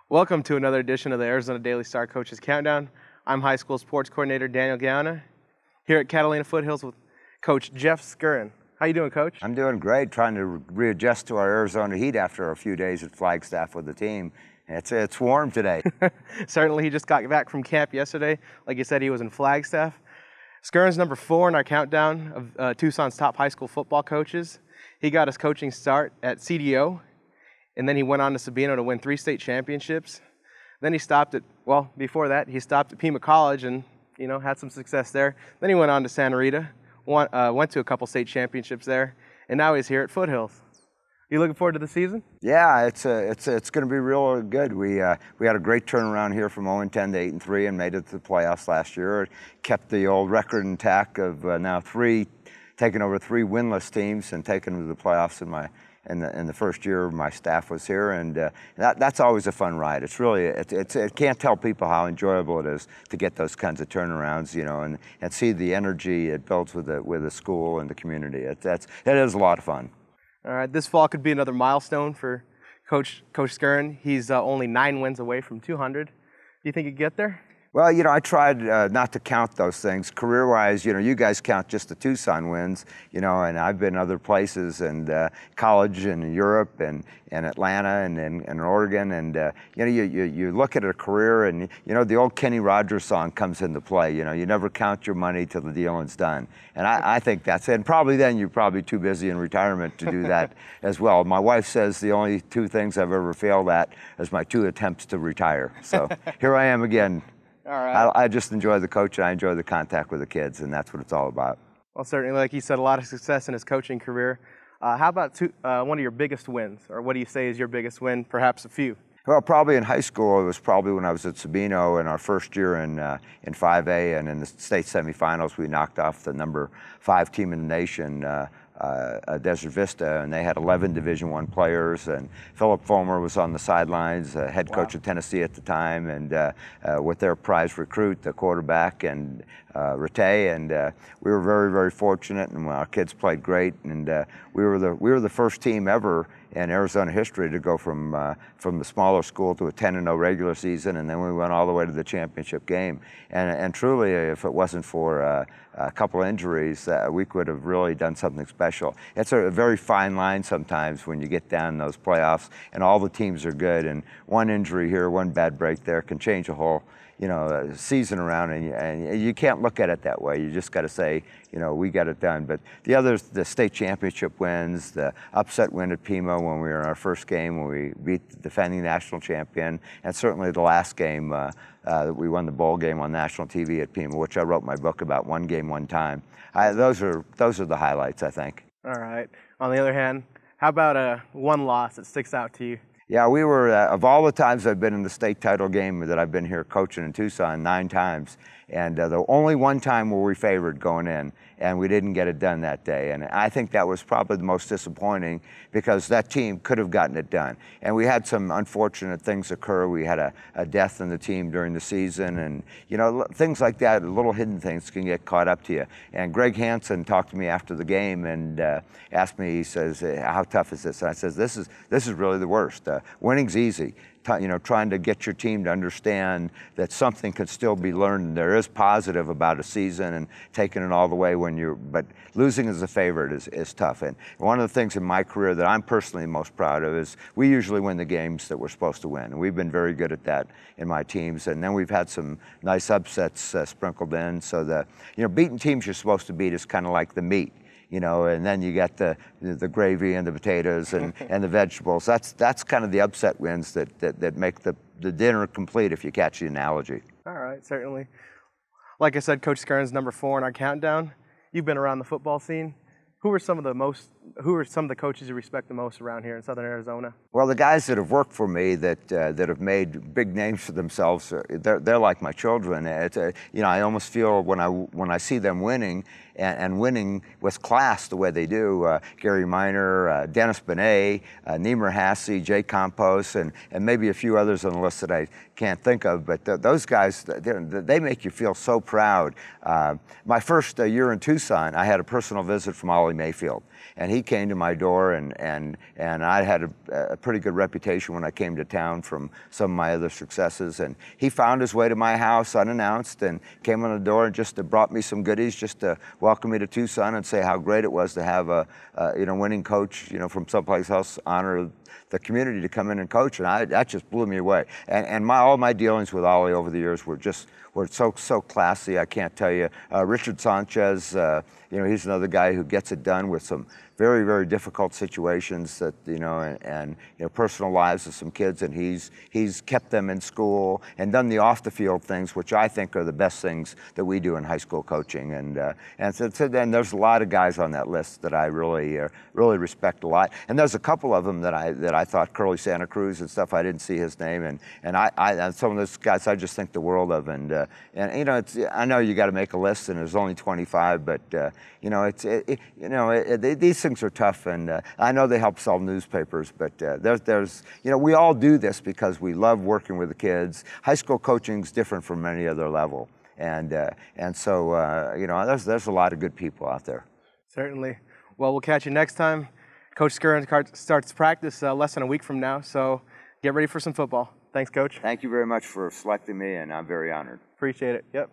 Welcome to another edition of the Arizona Daily Star Coaches Countdown. I'm high school sports coordinator Daniel Gallina, here at Catalina Foothills with Coach Jeff Scurran. How you doing, Coach? I'm doing great, trying to readjust to our Arizona heat after a few days at Flagstaff with the team. It's warm today. Certainly, he just got back from camp yesterday. Like you said, he was in Flagstaff. Scurran's number 4 in our countdown of Tucson's top high school football coaches. He got his coaching start at CDO, and then he went on to Sabino to win 3 state championships. Then he stopped at, well, before that, he stopped at Pima College and, had some success there. Then he went on to Santa Rita, went to a couple state championships there, and now he's here at Foothills. You looking forward to the season? Yeah, it's going to be real good. We had a great turnaround here from 0-10 to 8-3 and made it to the playoffs last year. Kept the old record intact of now taking over 3 winless teams and taking them to the playoffs in the first year my staff was here, and that's always a fun ride. It's really, it can't tell people how enjoyable it is to get those kinds of turnarounds, and see the energy it builds with the school and the community. It is a lot of fun. All right, this fall could be another milestone for Coach Scurran. He's only 9 wins away from 200. Do you think he'd get there? Well, I tried not to count those things. Career-wise, you guys count just the Tucson wins, and I've been other places, and college and Europe and Atlanta and Oregon, and you look at a career, and the old Kenny Rogers song comes into play. You never count your money till the dealing's done, and I think that's it. And probably then you're probably too busy in retirement to do that as well. My wife says the only 2 things I've ever failed at is my 2 attempts to retire. So here I am again. All right. I just enjoy the coach, and I enjoy the contact with the kids, and that's what it's all about. Well, certainly, like you said, a lot of success in his coaching career. How about one of your biggest wins, or what do you say is your biggest win, perhaps a few? Well, probably in high school, it was probably when I was at Sabino in our first year in 5A, and in the state semifinals, we knocked off the number 5 team in the nation, Desert Vista, and they had 11 Division I players, and Philip Fulmer was on the sidelines, head coach of Tennessee at the time, and with their prize recruit, the quarterback, and Rate, and we were very, very fortunate, and our kids played great, and we were the first team ever in Arizona history to go from the smaller school to a 10-0 regular season, and then we went all the way to the championship game. And truly, if it wasn't for a couple of injuries, we could have really done something special. It's a very fine line sometimes when you get down in those playoffs, and all the teams are good, and one injury here, one bad break there can change a whole season around, and you can't look at it that way. You just got to say, we got it done. But the others, the state championship wins, the upset win at Pima when we were in our first game, when we beat the defending national champion, and certainly the last game we won the bowl game on national TV at Pima, which I wrote my book about, One Game, One Time. Those are the highlights, I think. All right. On the other hand, how about one loss that sticks out to you? Yeah, we were, of all the times I've been in the state title game that I've been here coaching in Tucson, 9 times, and the only one time were we favored going in, and we didn't get it done that day. And I think that was probably the most disappointing, because that team could have gotten it done. And we had some unfortunate things occur. We had a death in the team during the season, and things like that, little hidden things can get caught up to you. And Greg Hansen talked to me after the game and asked me, he says, how tough is this? And I says, this is really the worst. Winning's easy. Trying to get your team to understand that something could still be learned. There is positive about a season and taking it all the way but losing as a favorite is tough. And one of the things in my career that I'm personally most proud of is we usually win the games that we're supposed to win. And we've been very good at that in my teams. And then we've had some nice upsets sprinkled in. So beating teams you're supposed to beat is kind of like the meat. And then you got the gravy and the potatoes and the vegetables. That's kind of the upset wins that make the dinner complete, if you catch the analogy. All right, certainly. Like I said, Coach Scurran's number 4 in our countdown. You've been around the football scene. Who are some of the coaches you respect the most around here in Southern Arizona? Well, the guys that have worked for me that have made big names for themselves, they're like my children. I almost feel when I see them winning, and winning with class the way they do. Gary Miner, Dennis Benet, Niemer Hasse, Jay Campos, and maybe a few others on the list that I can't think of, but those guys, they make you feel so proud. My first year in Tucson, I had a personal visit from Ollie Mayfield, and he came to my door, and I had a pretty good reputation when I came to town from some of my other successes, and he found his way to my house unannounced and came on the door and just brought me some goodies just to welcome me to Tucson and say how great it was to have a winning coach from someplace else honor the community to come in and coach, and that just blew me away. And all my dealings with Ollie over the years were so classy. I can't tell you. Richard Sanchez, he's another guy who gets it done with some very, very difficult situations that and personal lives of some kids, and he's kept them in school and done the off the field things, which I think are the best things that we do in high school coaching. And so then there's a lot of guys on that list that I really respect a lot. And there's a couple of them that I thought, Curly Santa Cruz and stuff, I didn't see his name, and I some of those guys I just think the world of. And I know you got to make a list, and there's only 25, but these things are tough, and I know they help sell newspapers, but we all do this because we love working with the kids. High school coaching is different from any other level, and so there's a lot of good people out there. Certainly. Well, we'll catch you next time. Coach Scurran starts practice less than a week from now, so get ready for some football. Thanks, Coach. Thank you very much for selecting me, and I'm very honored. Appreciate it. Yep.